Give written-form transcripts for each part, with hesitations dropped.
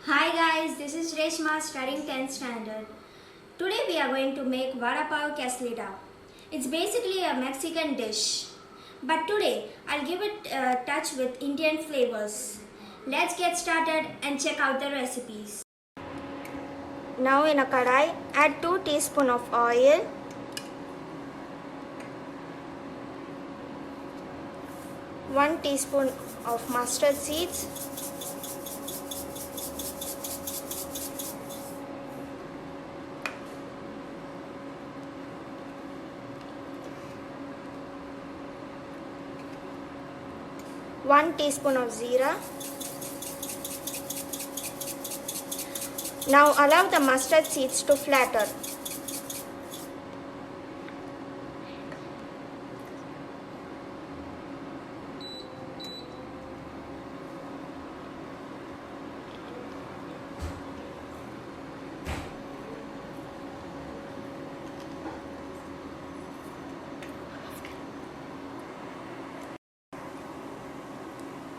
Hi guys, this is Reshma studying 10th standard. Today we are going to make vada pav quesadilla. It's basically a Mexican dish. But today I'll give it a touch with Indian flavors. Let's get started and check out the recipes. Now in a kadai, add 2 teaspoons of oil, 1 teaspoon of mustard seeds, 1 teaspoon of jeera. Now allow the mustard seeds to flatten.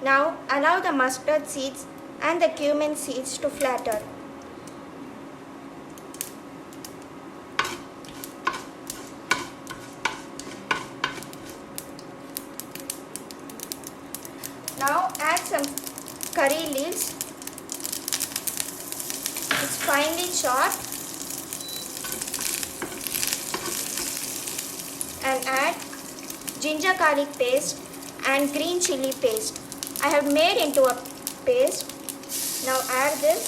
Now allow the mustard seeds and the cumin seeds to flatten. Now add some curry leaves. It's finely chopped. And add ginger garlic paste and green chili paste. I have made into a paste. Now add this.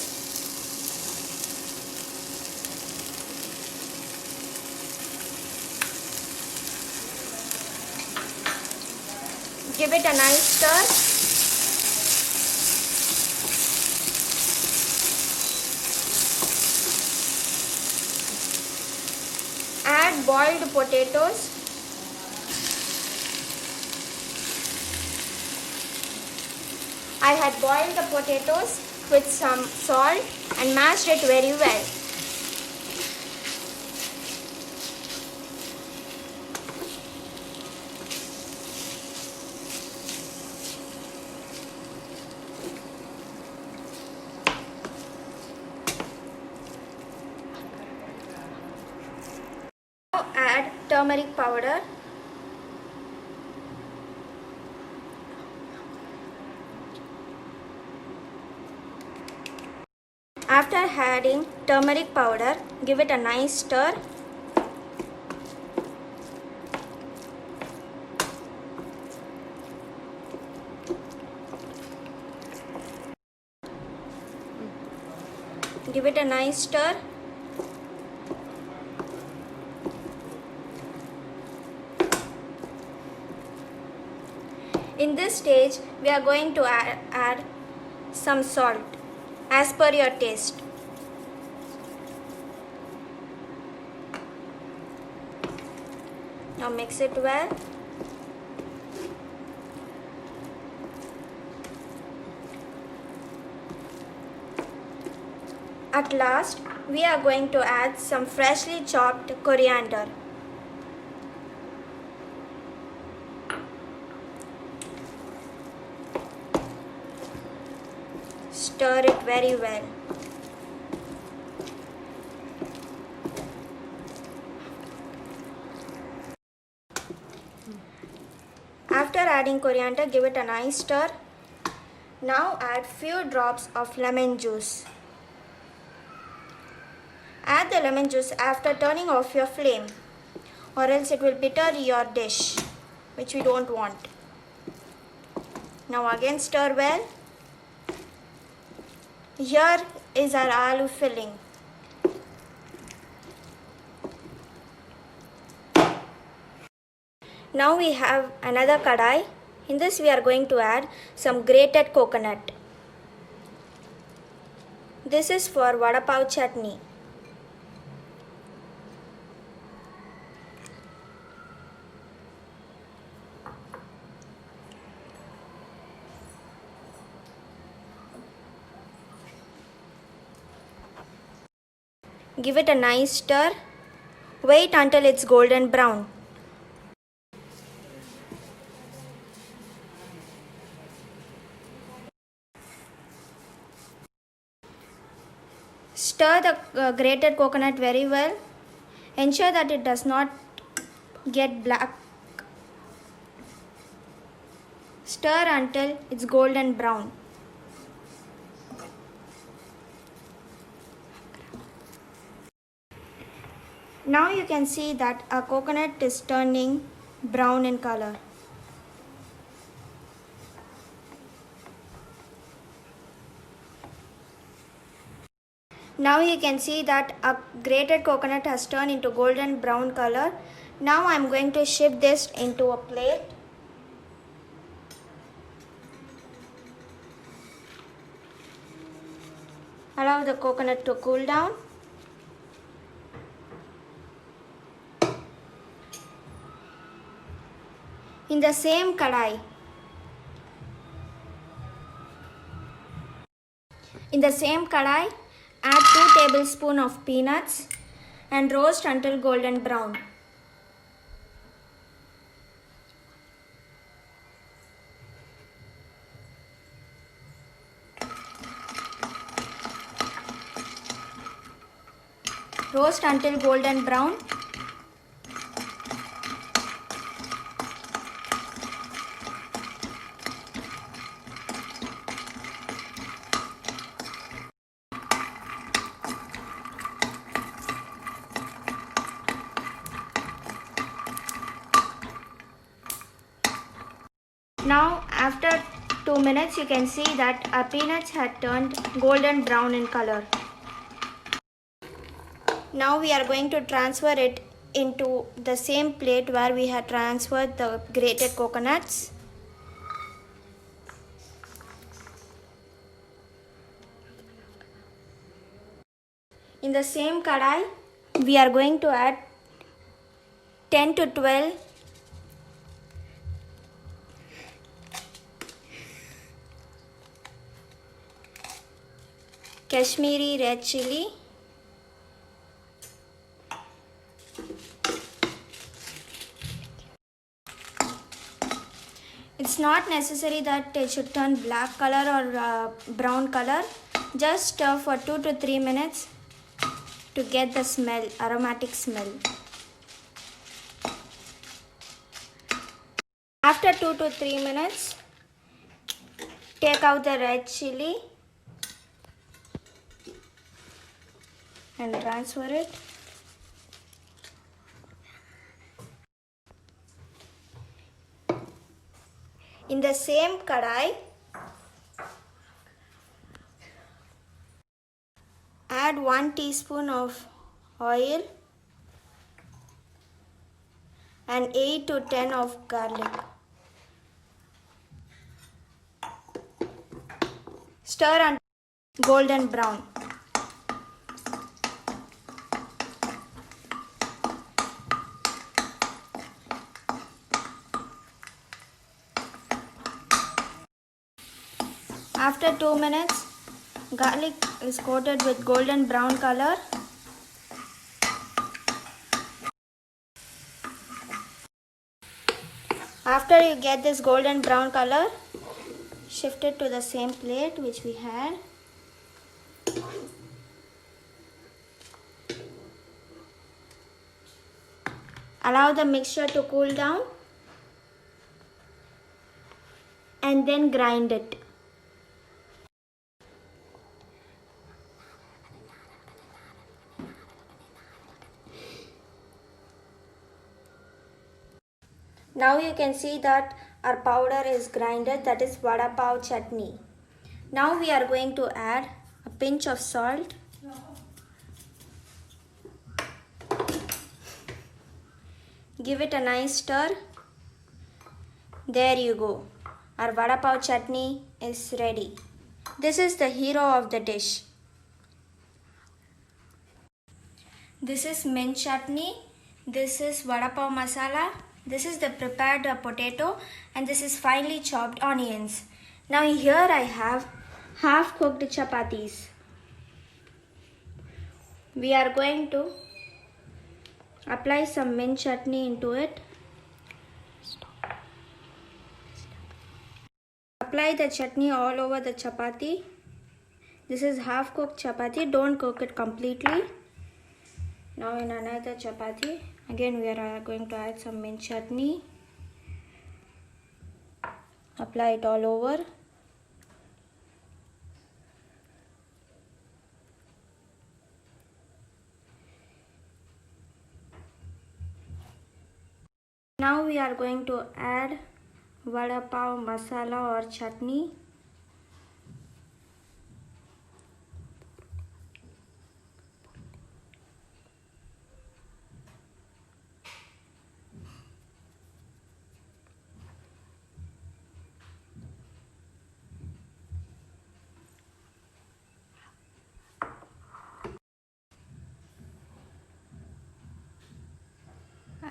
Give it a nice stir. Add boiled potatoes. I had boiled the potatoes with some salt and mashed it very well. Now add turmeric powder. After adding turmeric powder, give it a nice stir. Give it a nice stir. In this stage, we are going to add some salt as per your taste. Now mix it well. At last, we are going to add some freshly chopped coriander. Stir it very well. After adding coriander, give it a nice stir. Now add few drops of lemon juice. Add the lemon juice after turning off your flame, or else it will bitter your dish, which we don't want. Now again stir well. Here is our aloo filling. Now we have another kadai. In this we are going to add some grated coconut. This is for vada pav chutney. Give it a nice stir. Wait until it's golden brown. Stir the grated coconut very well. Ensure that it does not get black. Stir until it's golden brown. Now you can see that our coconut is turning brown in color. Now you can see that a grated coconut has turned into golden brown color. Now I am going to shift this into a plate. Allow the coconut to cool down. In the same kadai, add 2 tablespoons of peanuts and roast until golden brown. Roast until golden brown. Now after 2 minutes you can see that our peanuts had turned golden brown in color. Now we are going to transfer it into the same plate where we had transferred the grated coconuts. In the same kadai, we are going to add 10 to 12 Kashmiri red chili, it's not necessary that it should turn black color or brown color. Just stir for 2 to 3 minutes to get the smell, aromatic smell. After 2 to 3 minutes, take out the red chili and transfer it. In the same kadai, add 1 teaspoon of oil and 8 to 10 of garlic. Stir until golden brown. After 2 minutes, garlic is coated with golden brown color. After you get this golden brown color, shift it to the same plate which we had. Allow the mixture to cool down and then grind it. Now you can see that our powder is grinded, that is vada pav chutney. Now we are going to add a pinch of salt, give it a nice stir. There you go. Our vada pav chutney is ready. This is the hero of the dish. This is mint chutney. This is vada pav masala. This is the prepared potato, and this is finely chopped onions. Now here I have half cooked chapatis. We are going to apply some mint chutney into it. Apply the chutney all over the chapati. This is half cooked chapati. Don't cook it completely. Now in another chapati, again we are going to add some mint chutney. Apply it all over. Now we are going to add vada pav masala or chutney.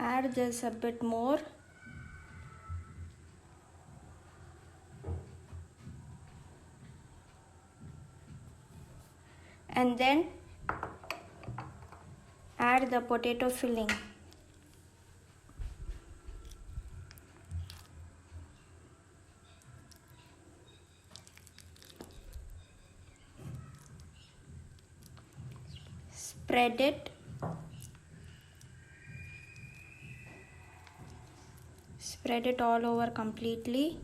Add this a bit more. And then add the potato filling. Spread it. Spread it all over completely.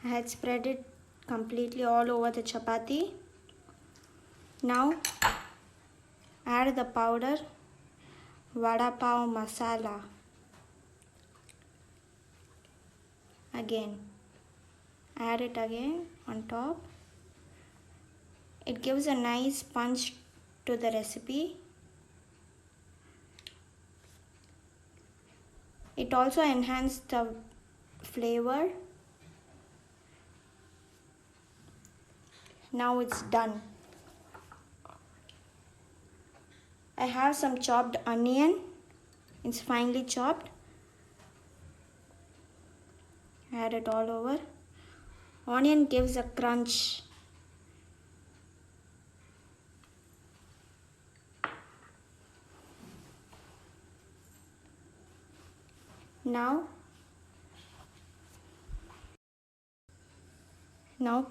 I had spread it completely all over the chapati. Now add the powder vada pav masala. Again, add it again on top. It gives a nice punch to the recipe. It also enhances the flavor. Now it's done. I have some chopped onion. It's finely chopped. Add it all over. Onion gives a crunch. Now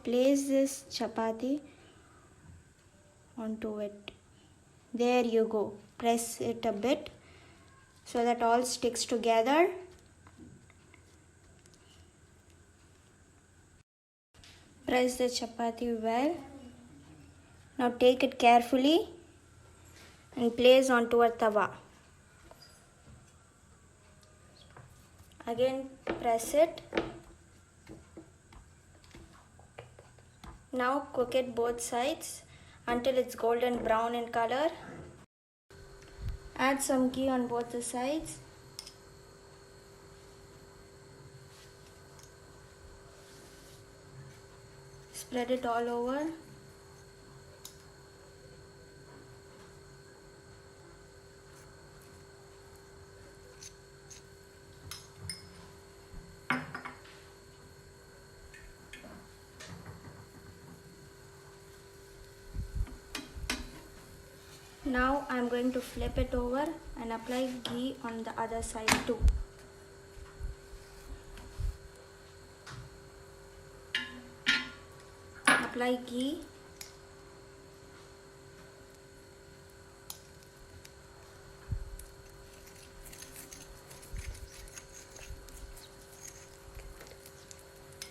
place this chapati onto it. There you go. Press it a bit so that all sticks together. Press the chapati well. Now take it carefully and place onto a tawa. Again press it. Now cook it both sides until it's golden brown in color. Add some ghee on both the sides. Spread it all over. Now I am going to flip it over and apply ghee on the other side too. Apply ghee.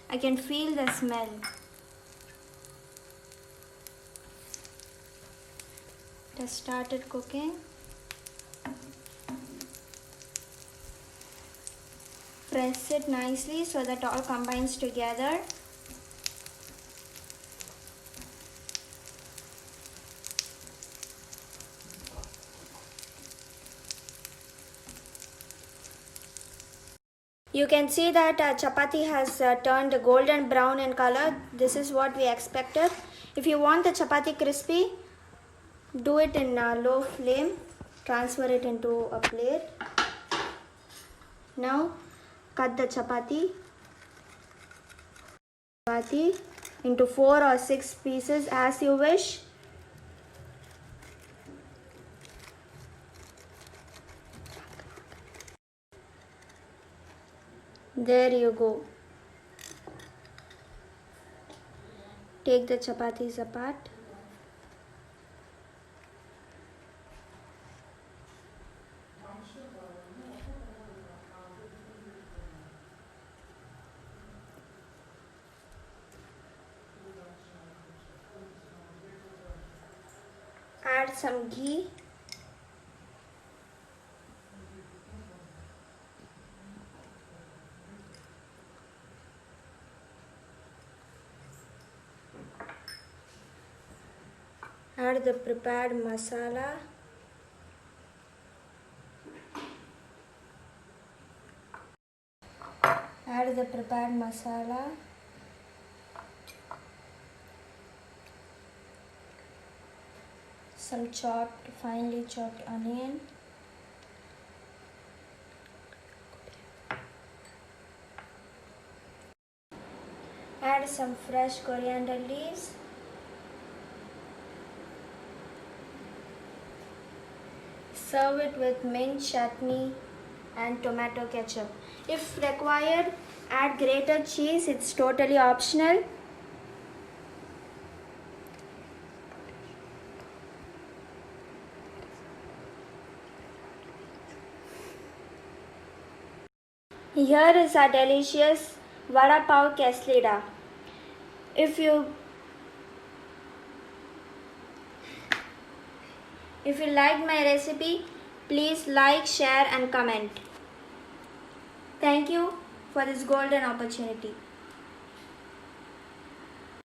I can feel the smell. It has started cooking. Press it nicely so that all combines together. You can see that chapati has turned golden brown in color. This is what we expected. If you want the chapati crispy, do it in low flame. Transfer it into a plate. Now cut the chapati into 4 or 6 pieces as you wish. There you go. Take the chapatis apart. Add some ghee. Add the prepared masala. Some finely chopped onion. Add some fresh coriander leaves. Serve it with mint chutney and tomato ketchup. If required, add grated cheese. It's totally optional. Here is our delicious vada pav queslida. If you liked my recipe, please like, share and comment. Thank you for this golden opportunity.